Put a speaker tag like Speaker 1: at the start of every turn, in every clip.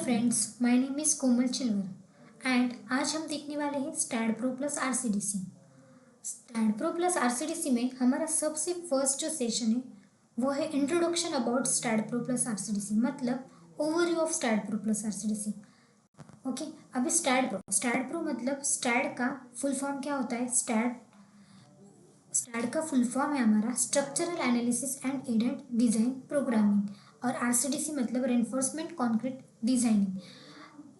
Speaker 1: Friends, my name is Komal Chilwar and आज हम देखने वाले हैं STAAD Pro plus RCDC. STAAD Pro plus RCDC में हमारा सबसे फर्स्ट जो सेशन है वो है introduction about STAAD Pro plus RCDC, मतलब overview of STAAD Pro plus RCDC. Okay, अभी स्टैड प्रो मतलब स्टैड का फुल फॉर्म क्या होता है? स्टैड का फुल फॉर्म है हमारा structural analysis and aided design programming, और आरसीडीसी मतलब रेनफोर्समेंट कंक्रीट डिज़ाइनिंग।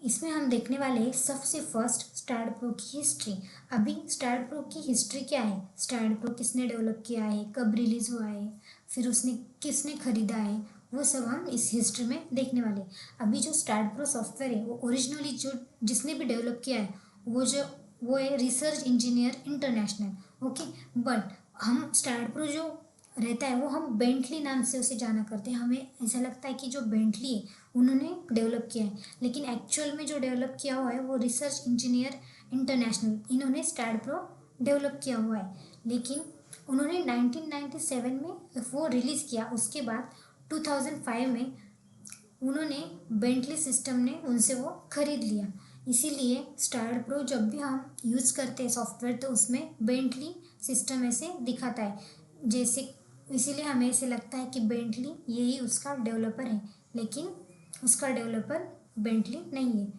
Speaker 1: इसमें हम देखने वाले हैं सबसे फर्स्ट स्टैड प्रो की हिस्ट्री। अभी स्टैड प्रो की हिस्ट्री क्या है, स्टैड प्रो किसने डेवलप किया है, कब रिलीज़ हुआ है, फिर उसने किसने खरीदा है, वो सब हम इस हिस्ट्री में देखने वाले हैं। अभी जो स्टैड प्रो सॉफ्टवेयर है वो ओरिजिनली जो जिसने भी डेवलप किया है वो है research engineer international. Okay, but हम स्टैड प्रो जो रहता है वो हम बेंटली नाम से उसे जाना करते हैं। हमें ऐसा लगता है कि जो बेंटली है उन्होंने डेवलप किया है, लेकिन एक्चुअल में जो डेवलप किया हुआ है वो रिसर्च इंजीनियर इंटरनेशनल, इन्होंने स्टैड प्रो डेवलप किया हुआ है। लेकिन उन्होंने 1997 में वो रिलीज़ किया, उसके बाद 2005 में उन्होंने बेंटली सिस्टम ने उनसे वो खरीद लिया। इसीलिए स्टैड प्रो जब भी हम यूज़ करते हैं सॉफ्टवेयर तो उसमें बेंटली सिस्टम ऐसे दिखाता है, जैसे इसीलिए हमें ऐसे लगता है कि बेंटली यही उसका डेवलपर है, लेकिन उसका डेवलपर बेंटली नहीं है।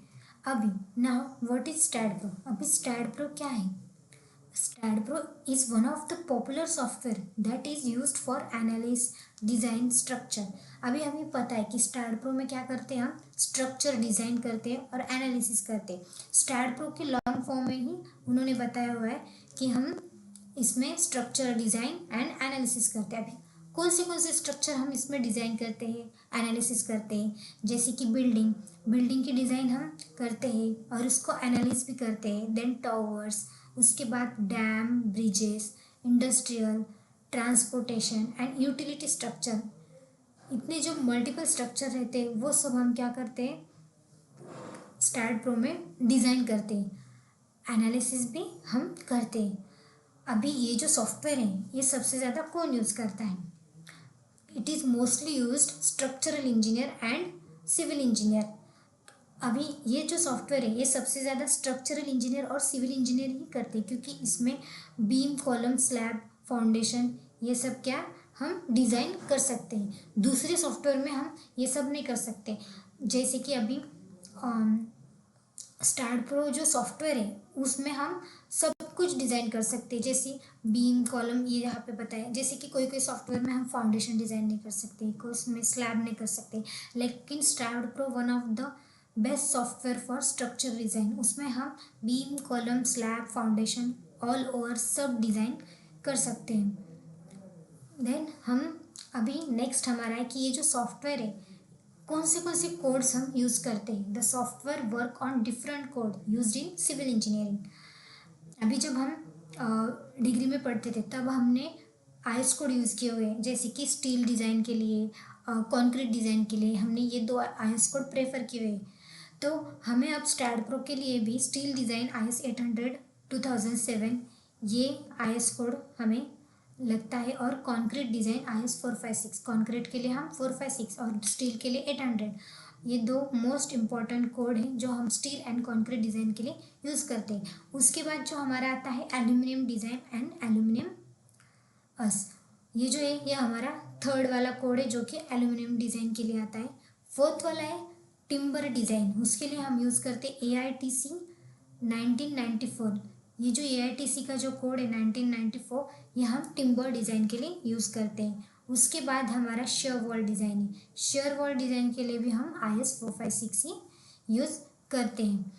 Speaker 1: अभी now what is STAAD Pro? अभी स्टैड प्रो क्या है? STAAD Pro is one of the popular software that is used for analyze, design, structure। अभी हमें पता है कि स्टैड प्रो में क्या करते हैं, हम स्ट्रक्चर डिज़ाइन करते हैं और एनालिसिस करते हैं। स्टैड प्रो के लॉन्ग फॉर्म में ही उन्होंने बताया हुआ है कि हम इसमें स्ट्रक्चर डिज़ाइन एंड एनालिसिस करते हैं। अभी कौन से स्ट्रक्चर हम इसमें डिज़ाइन करते हैं, एनालिसिस करते हैं, जैसे कि बिल्डिंग की डिज़ाइन हम करते हैं और उसको एनालिस भी करते हैं। देन टावर्स, उसके बाद dam, bridges, industrial, transportation and utility structure, इतने जो मल्टीपल स्ट्रक्चर रहते हैं वो सब हम क्या करते हैं, स्टैड प्रो में डिज़ाइन करते हैं, एनालिसिस भी हम करते हैं। अभी ये जो सॉफ्टवेयर है ये सबसे ज़्यादा कौन यूज़ करता है? It is mostly used structural engineer and civil engineer. अभी ये जो सॉफ्टवेयर है ये सबसे ज़्यादा स्ट्रक्चरल इंजीनियर और सिविल इंजीनियर ही करते हैं, क्योंकि इसमें बीम, कॉलम, स्लैब, फाउंडेशन ये सब क्या हम डिज़ाइन कर सकते हैं। दूसरे सॉफ्टवेयर में हम ये सब नहीं कर सकते। जैसे कि अभी स्टैड प्रो जो सॉफ्टवेयर है उसमें हम सब कुछ डिज़ाइन कर सकते हैं, जैसे बीम, कॉलम, ये यहाँ पे बताया। जैसे कि कोई सॉफ्टवेयर में हम फाउंडेशन डिज़ाइन नहीं कर सकते, कोई उसमें स्लैब नहीं कर सकते, लेकिन STAAD Pro one of the best software for structure design, उसमें हम beam, column, slab, foundation all over सब डिज़ाइन कर सकते हैं। देन हम अभी नेक्स्ट हमारा है कि ये जो सॉफ्टवेयर है कौन से कोड्स हम यूज़ करते हैं। The software work on different code used in civil engineering. अभी जब हम डिग्री में पढ़ते थे तब हमने आईएस कोड यूज़ किए हुए हैं, जैसे कि स्टील डिज़ाइन के लिए, कंक्रीट डिज़ाइन के लिए हमने ये दो आईएस कोड प्रेफर किए हुए हैं। तो हमें अब स्टैड प्रो के लिए भी स्टील डिज़ाइन IS 800 2007 ये आईएस कोड हमें लगता है, और कंक्रीट डिज़ाइन IS 456, कंक्रीट के लिए हम 456 और स्टील के लिए 800, ये दो मोस्ट इम्पॉर्टेंट कोड हैं जो हम स्टील एंड कंक्रीट डिज़ाइन के लिए यूज़ करते हैं। उसके बाद जो हमारा आता है एल्यूमिनियम डिज़ाइन एंड एल्यूमिनियम अस, ये जो है ये हमारा थर्ड वाला कोड है जो कि एल्यूमिनियम डिज़ाइन के लिए आता है। फोर्थ वाला है टिम्बर डिज़ाइन, उसके लिए हम यूज़ करते हैं AITC 1994। ये जो AITC का जो कोड है 1994, ये हम टिम्बर डिज़ाइन के लिए यूज़ करते हैं। उसके बाद हमारा शेयर वॉल डिज़ाइन है, शेयर वॉल डिज़ाइन के लिए भी हम IS 456 ही यूज़ करते हैं।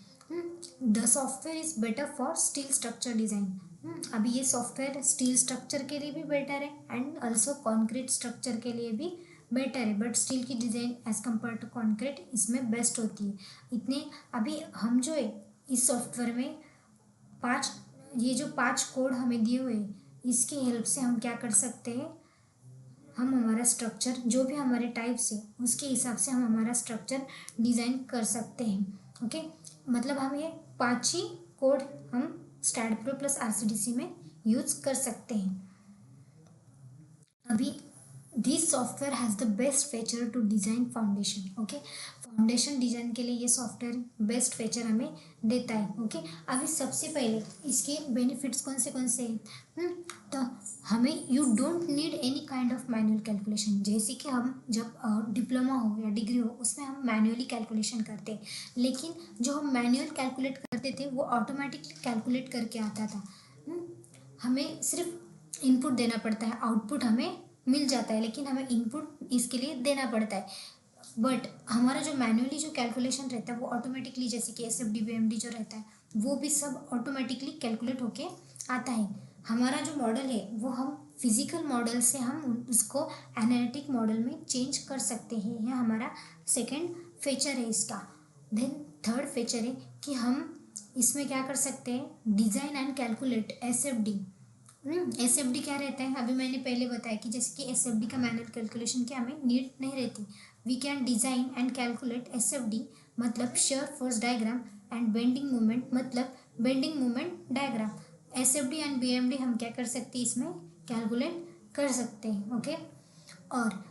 Speaker 1: The software is better for steel structure design. अभी ये सॉफ्टवेयर स्टील स्ट्रक्चर के लिए भी बेटर है एंड ऑल्सो कॉन्क्रीट स्ट्रक्चर के लिए भी बेटर है, बट स्टील की design as compared to concrete इसमें बेस्ट होती है। इतने अभी हम जो है इस सॉफ्टवेयर में ये जो 5 कोड हमें दिए हुए हैं इसकी हेल्प से हम क्या कर सकते हैं, हम हमारा स्ट्रक्चर जो भी हमारे टाइप्स है उसके हिसाब से हम हमारा स्ट्रक्चर डिज़ाइन कर सकते हैं। ओके, मतलब हम ये 5 ही कोड हम स्टैड प्रो प्लस आरसीडीसी में यूज़ कर सकते हैं। अभी this software has the best feature to design foundation. Okay, foundation design के लिए ये सॉफ्टवेयर बेस्ट फीचर हमें देता है। ओके, अभी सबसे पहले इसके बेनिफिट्स कौन से हैं। तो हमें you don't need any kind of manual calculation. जैसे कि हम जब डिप्लोमा हो या डिग्री हो उसमें हम मैनुअली कैलकुलेशन करते हैं, लेकिन जो हम मैनुअल कैलकुलेट करते थे वो ऑटोमेटिकली कैलकुलेट करके आता था। हमें सिर्फ इनपुट देना पड़ता है, आउटपुट हमें मिल जाता है, लेकिन हमें इनपुट इसके लिए देना पड़ता है। बट हमारा जो मैनुअली जो कैलकुलेशन रहता है वो ऑटोमेटिकली, जैसे कि SFD BMD जो रहता है वो भी सब ऑटोमेटिकली कैलकुलेट होके आता है। हमारा जो मॉडल है वो हम फिजिकल मॉडल से हम उसको एनालिटिक मॉडल में चेंज कर सकते हैं। यह हमारा सेकेंड फीचर है इसका। देन थर्ड फीचर है कि हम इसमें क्या कर सकते हैं, design and calculate SFD। SFD क्या रहता है, अभी मैंने पहले बताया कि जैसे कि SFD का मैनुअल कैलकुलेशन की हमें नीड नहीं रहती। We can design and calculate SFD मतलब shear force diagram and bending moment मतलब bending moment diagram. SFD and BMD हम क्या कर सकते हैं, इसमें कैलकुलेट कर सकते हैं। ओके, और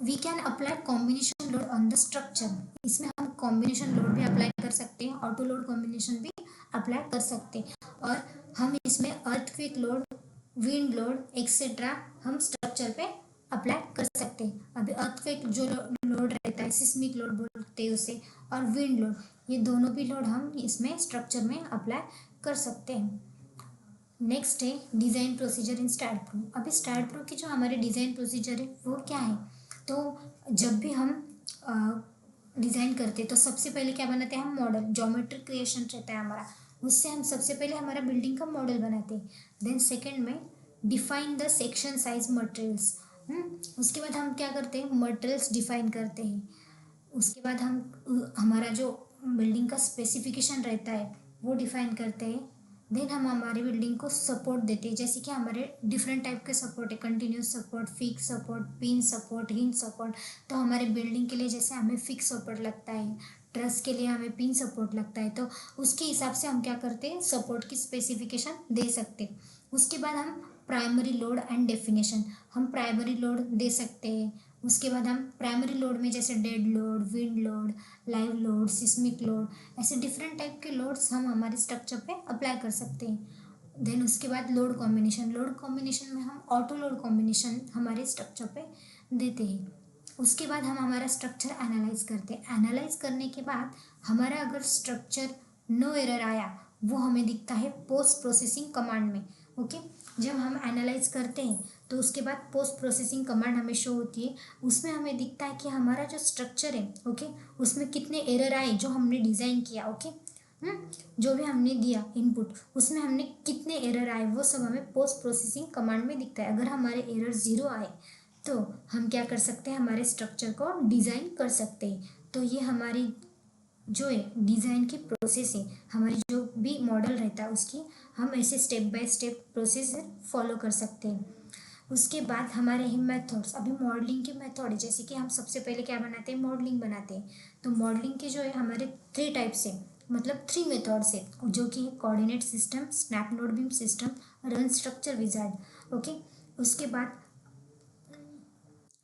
Speaker 1: we can apply combination load on the structure. इसमें हम कॉम्बिनेशन लोड भी अप्लाई कर सकते हैं, ऑटो लोड कॉम्बिनेशन भी अप्लाई कर सकते हैं, और हम इसमें earthquake load, wind load etcetera हम स्ट्रक्चर पे अप्लाई कर सकते हैं। अभी अर्थक्वेक जो लोड रहता है, सिस्मिक लोड बोलते हैं उसे, और विंड लोड, ये दोनों भी लोड हम इसमें स्ट्रक्चर में अप्लाई कर सकते हैं। नेक्स्ट है design procedure in STAAD Pro. अभी स्टैड प्रो की जो हमारे डिज़ाइन प्रोसीजर है वो क्या है, तो जब भी हम डिज़ाइन करते हैं तो सबसे पहले क्या बनाते हैं, हम मॉडल, ज्योमेट्रिक क्रिएशन रहता है हमारा, उससे हम सबसे पहले हमारा बिल्डिंग का मॉडल बनाते हैं। देन सेकंड में define the section size materials. उसके बाद हम क्या करते हैं, मटेरियल्स डिफाइन करते हैं। उसके बाद हम हमारा जो बिल्डिंग का स्पेसिफिकेशन रहता है वो डिफाइन करते हैं। देन हम हमारी बिल्डिंग को सपोर्ट देते हैं, जैसे कि हमारे डिफरेंट टाइप के सपोर्ट है, continuous support, fix support, pin support, hinge support. तो हमारे बिल्डिंग के लिए जैसे हमें फिक्स सपोर्ट लगता है, ट्रस के लिए हमें पिन सपोर्ट लगता है, तो उसके हिसाब से हम क्या करते हैं, सपोर्ट की स्पेसिफिकेशन दे सकते हैं। उसके बाद हम प्राइमरी लोड एंड डेफिनेशन, हम प्राइमरी लोड दे सकते हैं। उसके बाद हम प्राइमरी लोड में जैसे dead load, wind load, live load, seismic load, ऐसे डिफरेंट टाइप के लोड्स हम हमारे स्ट्रक्चर पे अप्लाई कर सकते हैं। देन उसके बाद लोड कॉम्बिनेशन, लोड कॉम्बिनेशन में हम ऑटो लोड कॉम्बिनेशन हमारे स्ट्रक्चर पे देते हैं। उसके बाद हम हमारा स्ट्रक्चर एनालाइज करते हैं। एनालाइज करने के बाद हमारा अगर स्ट्रक्चर नो एरर आया वो हमें दिखता है पोस्ट प्रोसेसिंग कमांड में। ओके, जब हम एनालाइज करते हैं तो उसके बाद पोस्ट प्रोसेसिंग कमांड हमें शो होती है, उसमें हमें दिखता है कि हमारा जो स्ट्रक्चर है, ओके, उसमें कितने एरर आए जो हमने डिज़ाइन किया। ओके, जो भी हमने दिया इनपुट उसमें हमने कितने एरर आए वो सब हमें पोस्ट प्रोसेसिंग कमांड में दिखता है। अगर हमारे एरर ज़ीरो आए तो हम क्या कर सकते हैं, हमारे स्ट्रक्चर को डिज़ाइन कर सकते हैं। तो ये हमारी जो है डिज़ाइन की प्रोसेस है, हमारी जो भी मॉडल रहता है उसकी हम ऐसे step by step process follow कर सकते हैं। उसके बाद हमारे ही मेथड्स, अभी मॉडलिंग के मेथड है, जैसे कि हम सबसे पहले क्या बनाते हैं, मॉडलिंग बनाते हैं। तो मॉडलिंग के जो है हमारे 3 टाइप्स है, मतलब 3 मेथड्स है, जो कि coordinate system, snap node beam system, run structure wizard. Okay, उसके बाद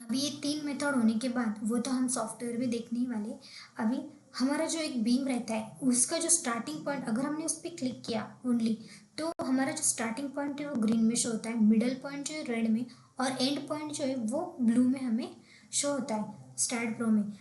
Speaker 1: अभी ये 3 मेथड होने के बाद वो तो हम सॉफ्टवेयर भी देखने ही वाले। अभी हमारा जो एक बीम रहता है उसका जो स्टार्टिंग पॉइंट, अगर हमने उस पर क्लिक किया ओनली तो हमारा जो स्टार्टिंग पॉइंट है वो ग्रीन में शो होता है, मिडल पॉइंट जो है रेड में, और एंड पॉइंट जो है वो ब्लू में हमें शो होता है स्टार्ट प्रो में।